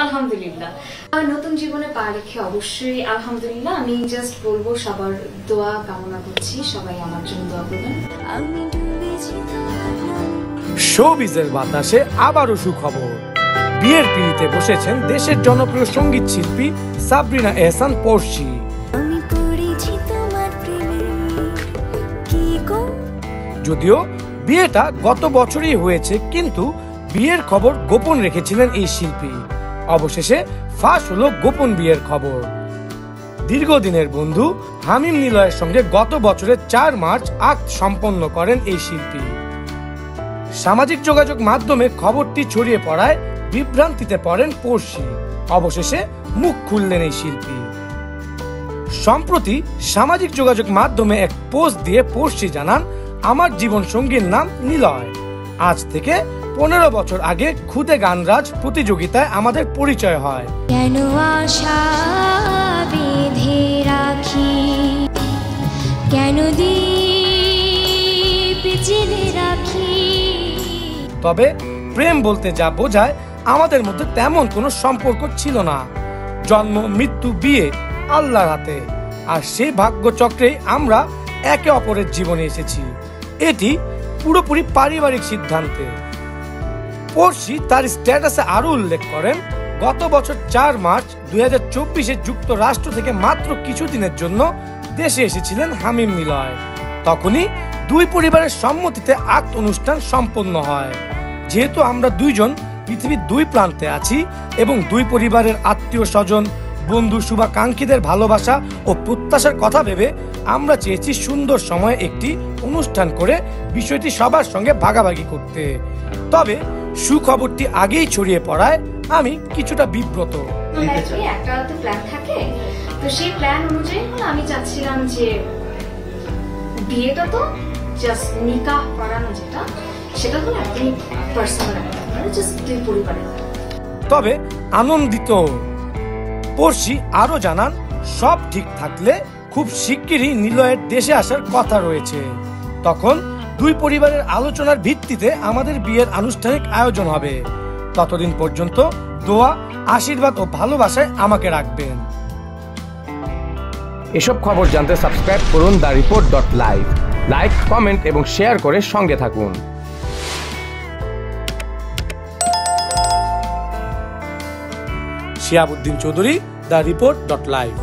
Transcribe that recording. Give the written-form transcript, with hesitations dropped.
আলহামদুলিল্লাহ, নতুন জীবনে পা রেখে অবশ্যই আলহামদুলিল্লাহ। আমি জাস্ট বলবো সবার দোয়া কামনা করছি, সবাই আমার জন্য দোয়া করবেন। শোবিজের বাতাসে আবারও সুখবর। বিয়ের পিড়িতে বসেছেন দেশের জনপ্রিয় সঙ্গীত শিল্পী সাবরিনা এহসান পড়শি। যদিও বিয়েটা গত বছরই হয়েছে, কিন্তু বিয়ের খবর গোপন রেখেছিলেন এই শিল্পী। অবশেষে ফাঁস হলো গোপন বিয়ের খবর। দীর্ঘদিনের বন্ধু হামিম নিলয়ের সঙ্গে গত বছরের 4 মার্চ আক্ত সম্পন্ন করেন এই শিল্পী। সামাজিক যোগাযোগ মাধ্যমে খবরটি ছড়িয়ে পড়ায় বিভ্রান্তিতে পড়েন পড়শি। অবশেষে মুখ খুললেন এই শিল্পী। সম্প্রতি সামাজিক যোগাযোগ মাধ্যমে এক পোস্ট দিয়ে পড়শি জানান, আমার জীবন সঙ্গীর নাম নিলয়। আজ থেকে 15 বছর আগে খুদে গানরাজ প্রতিযোগিতায় আমাদের পরিচয় হয়। কেন আশা বেঁধে রাখি, কেন দীপ জেলে রাখি। তবে প্রেম বলতে যা বোঝায় আমাদের মধ্যে তেমন কোনো সম্পর্ক ছিল না। জন্ম, মৃত্যু, বিয়ে আল্লাহর হাতে, আর সেই ভাগ্যচক্রেই আমরা একে অপরের জীবনে এসেছি। এটি পুরোপুরি পারিবারিক সিদ্ধান্তে। পড়শি তার স্ট্যাটাসে আরো উল্লেখ করেন, গত বছর 4 মার্চ 2024-এ যুক্তরাষ্ট্র থেকে মাত্র কিছুদিনের জন্য দেশে এসেছিলেন হামিম নিলয়। তখনই দুই পরিবারের সম্মতিতে আক্ত অনুষ্ঠান সম্পন্ন হয়। যেহেতু আমরা দুইজন পৃথিবীর দুই প্রান্তে আছি এবং দুই পরিবারের আত্মীয় স্বজন, বন্ধু, শুভাকাঙ্ক্ষীদের ভালোবাসা ও প্রত্যাশার কথা ভেবে আমরা চেয়েছি সুন্দর সময়ে একটি অনুষ্ঠান করে বিষয়টি সবার সঙ্গে ভাগাভাগি করতে। তবে সুখবরটি আগেই ছড়িয়ে পড়ায় আমি কিছুটা বিব্রত। একটা তো প্ল্যান থাকে, তো সেই প্ল্যান অনুযায়ী আমি চাচ্ছিলাম যে বিয়েটা তো জাস্ট নিকাহ করানো, সেটা হলো একদমই পার্সোনাল, জাস্ট দুই পরিবারের। তবে আনন্দিত পড়শি আরো জানান, সব ঠিক থাকলে খুব শিগগিরই নিলয়ের দেশে আসার কথা রয়েছে। তখন দুই পরিবারের আলোচনার ভিত্তিতে আমাদের বিয়ের আনুষ্ঠানিক আয়োজন হবে। ততদিন পর্যন্ত দোয়া, আশীর্বাদ ও ভালোবাসায় আমাকে রাখবেন। এসব খবর জানতে সাবস্ক্রাইব করুন দ্য-রিপোর্ট.লাইভ। লাইক, কমেন্ট এবং শেয়ার করে সঙ্গে থাকুন। শিহাবুদ্দিন চৌধুরী, দ্য-রিপোর্ট.লাইভ।